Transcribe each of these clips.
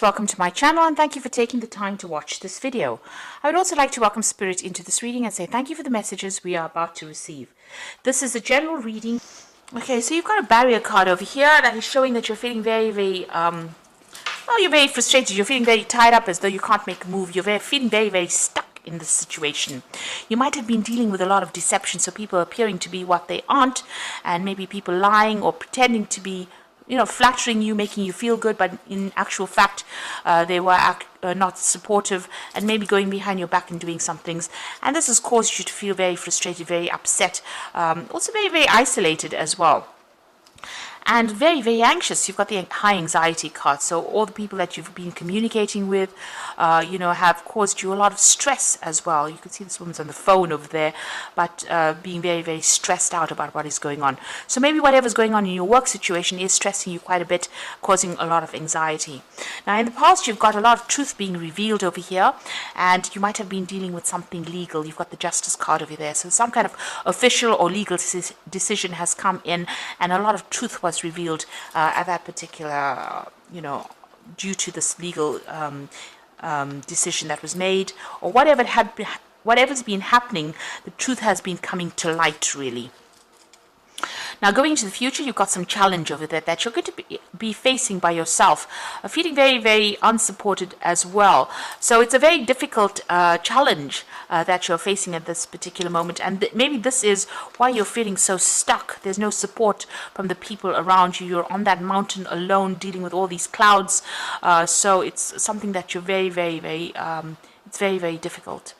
Welcome to my channel and thank you for taking the time to watch this video. I would also like to welcome Spirit into this reading and say thank you for the messages we are about to receive. This is a general reading. Okay, so you've got a barrier card over here that is showing that you're feeling very you're very frustrated. You're feeling very tied up as though you can't make a move. You're feeling very stuck in this situation. You might have been dealing with a lot of deception, so people appearing to be what they aren't, and maybe people lying or pretending to be flattering you, making you feel good, but in actual fact, they were not supportive and maybe going behind your back and doing some things. And this has caused you to feel very frustrated, very upset, also very isolated as well. And very anxious. You've got the high anxiety card. So all the people that you've been communicating with, have caused you a lot of stress as well. You can see this woman's on the phone over there, but being very stressed out about what is going on. So maybe whatever's going on in your work situation is stressing you quite a bit, causing a lot of anxiety. Now, in the past, you've got a lot of truth being revealed over here, and you might have been dealing with something legal. You've got the Justice card over there. So some kind of official or legal decision has come in, and a lot of truth was revealed at that particular, due to this legal decision that was made, or whatever's been happening, the truth has been coming to light, really. Now, going into the future, you've got some challenge over there that you're going to be facing by yourself, feeling very unsupported as well. So it's a very difficult challenge that you're facing at this particular moment. And maybe this is why you're feeling so stuck. There's no support from the people around you. You're on that mountain alone, dealing with all these clouds. So it's something that you're it's very difficult.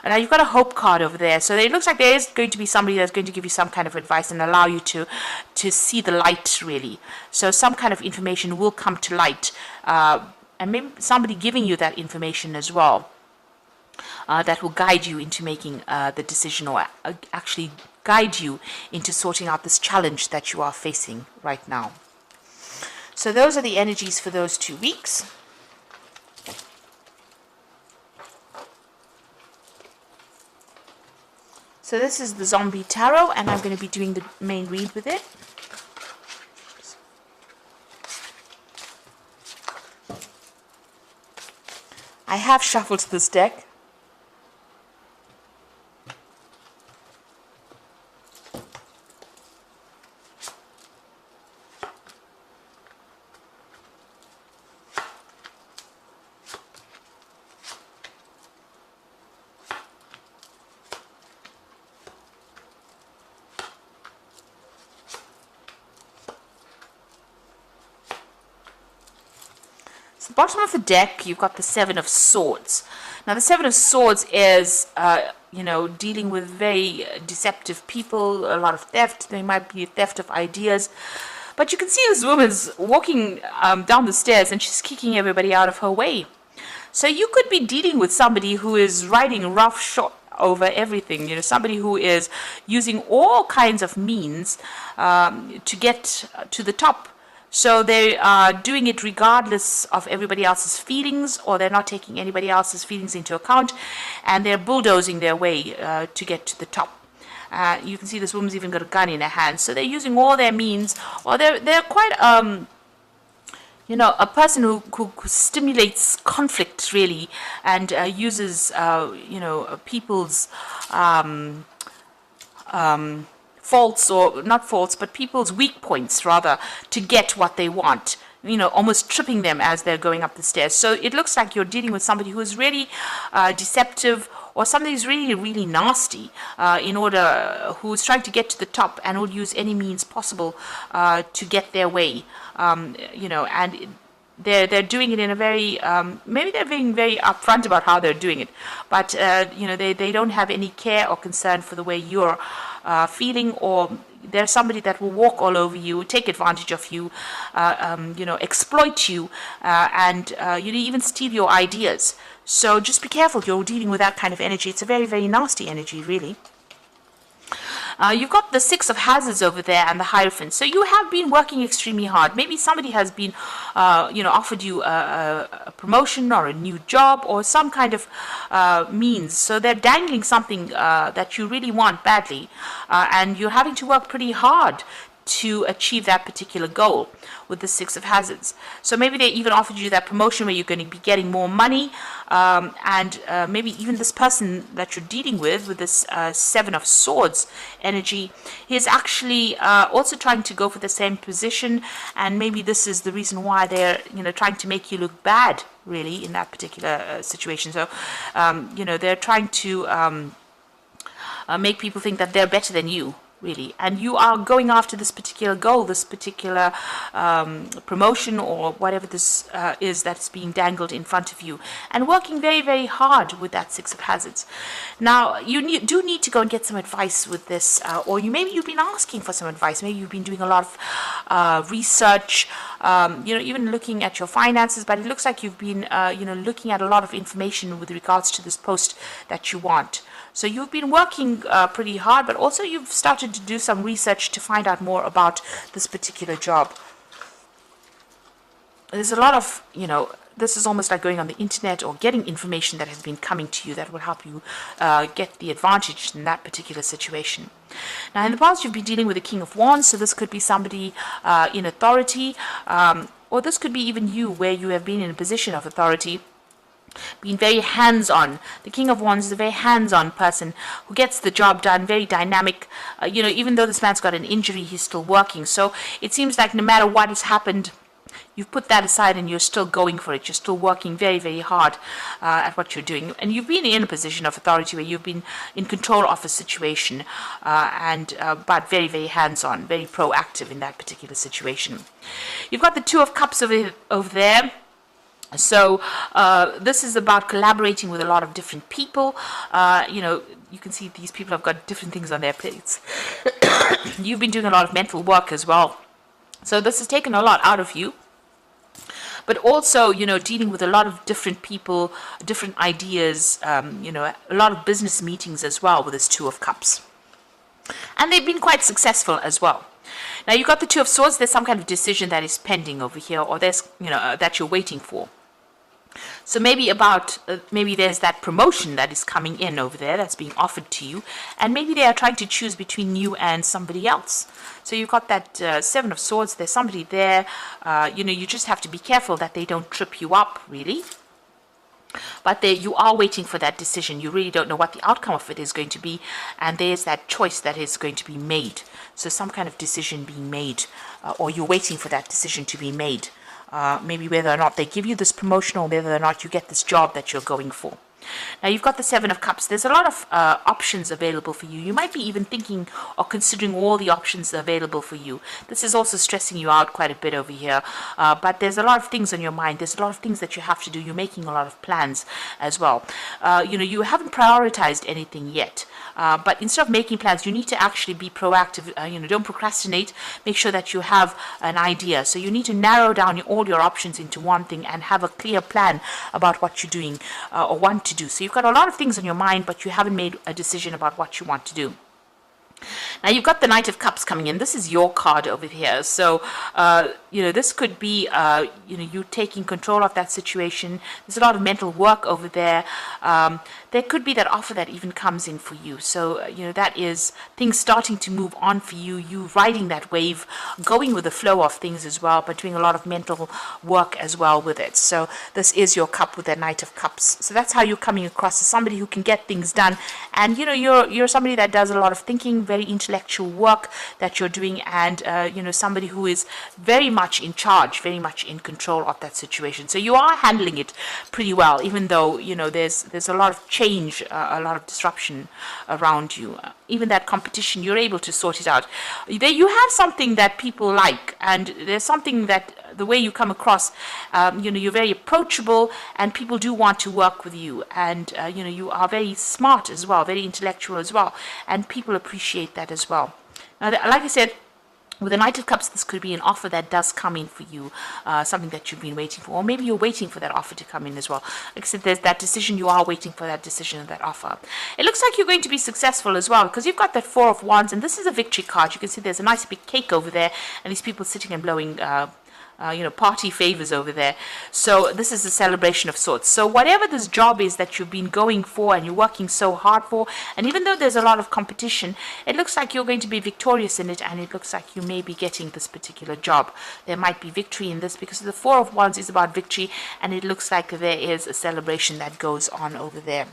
And now you've got a hope card over there. So it looks like there is going to be somebody that's going to give you some kind of advice and allow you to see the light, really. So some kind of information will come to light. And maybe somebody giving you that information as well. That will guide you into making the decision, or actually guide you into sorting out this challenge that you are facing right now. So those are the energies for those 2 weeks. So this is the Zombie Tarot, and I'm going to be doing the main read with it. I have shuffled this deck. Bottom of the deck, you've got the Seven of Swords. Now, the Seven of Swords is, dealing with very deceptive people, a lot of theft. There might be a theft of ideas. But you can see this woman's walking down the stairs and she's kicking everybody out of her way. So you could be dealing with somebody who is riding roughshod over everything, somebody who is using all kinds of means to get to the top. So they are doing it regardless of everybody else's feelings, or they're not taking anybody else's feelings into account, and they're bulldozing their way to get to the top. You can see this woman's even got a gun in her hand. So they're using all their means, or they're quite, a person who stimulates conflict, really, and uses, people's faults, or not faults, but people's weak points, rather, to get what they want, almost tripping them as they're going up the stairs. So it looks like you're dealing with somebody who is really deceptive, or somebody who's really nasty, who's trying to get to the top and will use any means possible to get their way, and they're doing it in a very, maybe they're being very upfront about how they're doing it, but, they don't have any care or concern for the way you're feeling, or there's somebody that will walk all over you, take advantage of you, exploit you, and even steal your ideas. So just be careful. You're dealing with that kind of energy. It's a very nasty energy, really. You've got the Six of Hazards over there and the Hierophant. So you have been working extremely hard. Maybe somebody has been, offered you a promotion or a new job or some kind of means. So they're dangling something that you really want badly, and you're having to work pretty hard to achieve that particular goal with the Six of Hazards. So maybe they even offered you that promotion where you're going to be getting more money, and maybe even this person that you're dealing with this Seven of Swords energy, is actually also trying to go for the same position, and maybe this is the reason why they're trying to make you look bad, really, in that particular situation. So they're trying to make people think that they're better than you, really, and you are going after this particular goal, this particular promotion, or whatever this is that's being dangled in front of you, and working very, very hard with that Six of Hazards. Now, you do need to go and get some advice with this, or maybe you've been asking for some advice. Maybe you've been doing a lot of research, even looking at your finances, but it looks like you've been, looking at a lot of information with regards to this post that you want. So you've been working pretty hard, but also you've started to do some research to find out more about this particular job. There's a lot of, this is almost like going on the internet or getting information that has been coming to you that will help you get the advantage in that particular situation. Now, in the past, you've been dealing with the King of Wands, so this could be somebody in authority, or this could be even you, where you have been in a position of authority, being very hands-on. The King of Wands is a very hands-on person who gets the job done, very dynamic. Even though this man's got an injury, he's still working. So it seems like no matter what has happened, you've put that aside and you're still going for it. You're still working very, very hard at what you're doing. And you've been in a position of authority where you've been in control of a situation, but very, very hands-on, very proactive in that particular situation. You've got the Two of Cups over there. So this is about collaborating with a lot of different people. You can see these people have got different things on their plates. You've been doing a lot of mental work as well. So this has taken a lot out of you. But also, dealing with a lot of different people, different ideas, a lot of business meetings as well with this Two of Cups. And they've been quite successful as well. Now, you've got the Two of Swords. There's some kind of decision that is pending over here, or there's, that you're waiting for. So maybe there's that promotion that is coming in over there that's being offered to you, and maybe they are trying to choose between you and somebody else. So you've got that Seven of Swords. There's somebody there. You just have to be careful that they don't trip you up, really. But you are waiting for that decision. You really don't know what the outcome of it is going to be, and there's that choice that is going to be made. So some kind of decision being made, or you're waiting for that decision to be made. Maybe whether or not they give you this promotion, or whether or not you get this job that you're going for. Now, you've got the Seven of Cups. There's a lot of options available for you. You might be even thinking or considering all the options available for you. This is also stressing you out quite a bit over here. But there's a lot of things on your mind. There's a lot of things that you have to do. You're making a lot of plans as well. You haven't prioritized anything yet. But instead of making plans, you need to actually be proactive. Don't procrastinate. Make sure that you have an idea. So you need to narrow down all your options into one thing and have a clear plan about what you're doing or want to do. So you've got a lot of things on your mind, but you haven't made a decision about what you want to do. Now, you've got the Knight of Cups coming in. This is your card over here. So, this could be, you taking control of that situation. There's a lot of mental work over there. There could be that offer that even comes in for you. So, that is things starting to move on for you. You riding that wave, going with the flow of things as well, but doing a lot of mental work as well with it. So, this is your cup with the Knight of Cups. So, that's how you're coming across as somebody who can get things done. And, you're somebody that does a lot of thinking, very intellectual work that you're doing, and somebody who is very much in charge, very much in control of that situation. So you are handling it pretty well, even though there's a lot of change, a lot of disruption around you. Even that competition, you're able to sort it out. There you have something that people like, and there's something that the way you come across, you're very approachable, and people do want to work with you, and you are very smart as well, very intellectual as well, and people appreciate that as well. Now, like I said, with the Knight of Cups, this could be an offer that does come in for you, something that you've been waiting for, or maybe you're waiting for that offer to come in as well. Like I said, there's that decision. You are waiting for that decision and that offer. It looks like you're going to be successful as well, because you've got that Four of Wands, and this is a victory card. You can see there's a nice big cake over there, and these people sitting and blowing party favors over there. So this is a celebration of sorts. So whatever this job is that you've been going for and you're working so hard for, and even though there's a lot of competition, it looks like you're going to be victorious in it, and it looks like you may be getting this particular job. There might be victory in this because the Four of Wands is about victory, and it looks like there is a celebration that goes on over there.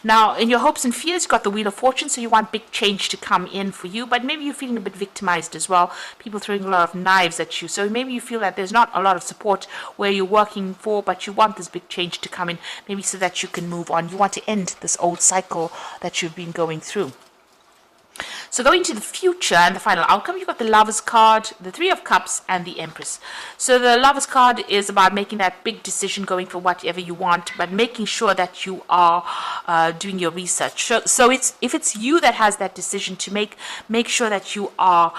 Now, in your hopes and fears, you've got the Wheel of Fortune, so you want big change to come in for you, but maybe you're feeling a bit victimized as well. People throwing a lot of knives at you, so maybe you feel that there's not a lot of support where you're working for, but you want this big change to come in, maybe so that you can move on. You want to end this old cycle that you've been going through. So going to the future and the final outcome, you've got the Lovers card, the Three of Cups, and the Empress. So the Lovers card is about making that big decision, going for whatever you want, but making sure that you are doing your research. So if it's you that has that decision to make sure that you are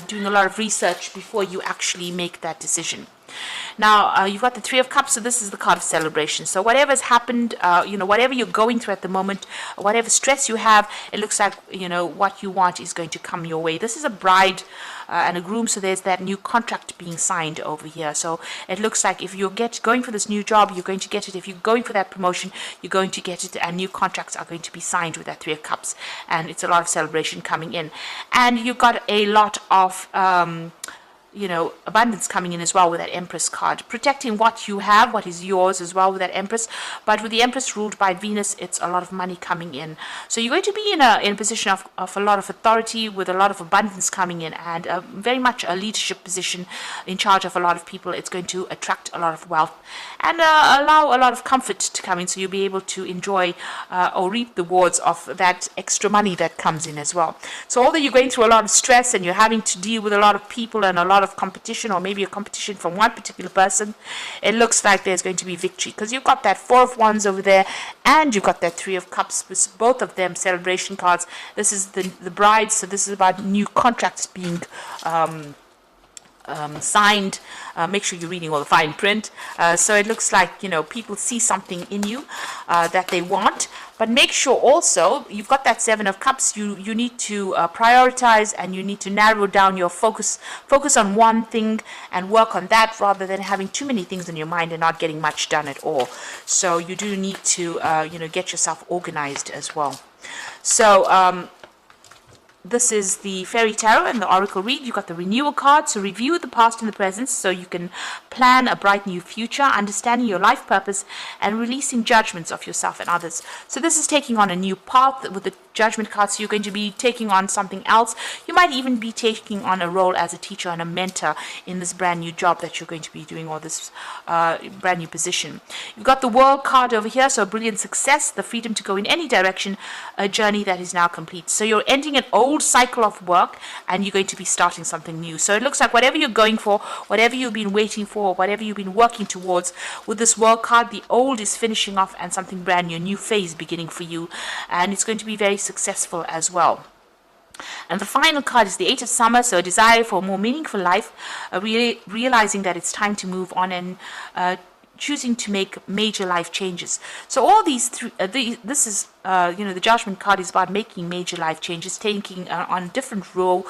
doing a lot of research before you actually make that decision. Now, you've got the Three of Cups, so this is the card of celebration. So whatever's happened, whatever you're going through at the moment, whatever stress you have, it looks like, what you want is going to come your way. This is a bride and a groom, so there's that new contract being signed over here. So it looks like if you're going for this new job, you're going to get it. If you're going for that promotion, you're going to get it, and new contracts are going to be signed with that Three of Cups. And it's a lot of celebration coming in. And you've got a lot of abundance coming in as well with that Empress card, protecting what you have, what is yours as well with that Empress. But with the Empress ruled by Venus, it's a lot of money coming in. So you're going to be in a position of a lot of authority, with a lot of abundance coming in, and very much a leadership position in charge of a lot of people. It's going to attract a lot of wealth and allow a lot of comfort to come in, so you'll be able to enjoy or reap the rewards of that extra money that comes in as well. So although you're going through a lot of stress and you're having to deal with a lot of people and a lot of competition, or maybe a competition from one particular person, it looks like there's going to be victory, because you've got that Four of Wands over there, and you've got that Three of Cups, with both of them celebration cards. This is the bride, so this is about new contracts being signed. Make sure you're reading all the fine print. So it looks like people see something in you that they want. But make sure also, you've got that Seven of Cups, you need to prioritize, and you need to narrow down your focus on one thing and work on that, rather than having too many things in your mind and not getting much done at all. So you do need to get yourself organized as well. So this is the Fairy Tarot and the Oracle read. You've got the Renewal card, so review the past and the present so you can plan a bright new future, understanding your life purpose, and releasing judgments of yourself and others. So this is taking on a new path with the Judgment card, so you're going to be taking on something else. You might even be taking on a role as a teacher and a mentor in this brand new job that you're going to be doing, or this brand new position. You've got the World card over here, so brilliant success, the freedom to go in any direction, a journey that is now complete. So you're ending an old cycle of work, and you're going to be starting something new. So it looks like whatever you're going for, whatever you've been waiting for, whatever you've been working towards, with this World card, the old is finishing off and something brand new, a new phase beginning for you, and it's going to be very successful as well. And the final card is the Eight of Summer, so a desire for a more meaningful life, realizing that it's time to move on, and choosing to make major life changes. So all these three, this is the Judgment card is about making major life changes, taking on a different role,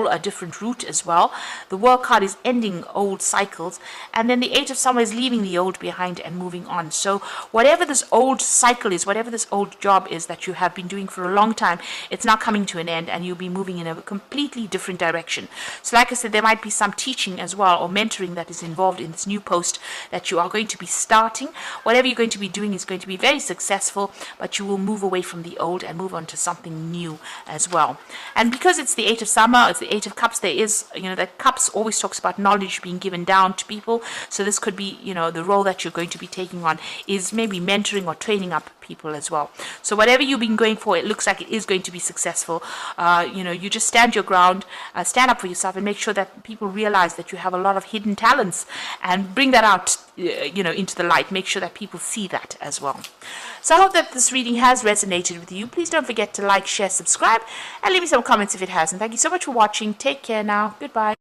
a different route as well. The World card is ending old cycles, and then the Eight of Summer is leaving the old behind and moving on. So whatever this old cycle is, whatever this old job is that you have been doing for a long time, it's now coming to an end, and you'll be moving in a completely different direction. So like I said, there might be some teaching as well, or mentoring, that is involved in this new post that you are going to be starting. Whatever you're going to be doing is going to be very successful, but you will move away from the old and move on to something new as well. And because it's the Eight of Summer, it's the Eight of Cups, there is, the Cups always talks about knowledge being given down to people. So this could be, the role that you're going to be taking on is maybe mentoring or training up people as well. So whatever you've been going for, it looks like it is going to be successful. You just stand your ground, stand up for yourself, and make sure that people realize that you have a lot of hidden talents, and bring that out into the light. Make sure that people see that as well. So I hope that this reading has resonated with you. Please don't forget to like, share, subscribe, and leave me some comments if it has. And thank you so much for watching. Take care now. Goodbye.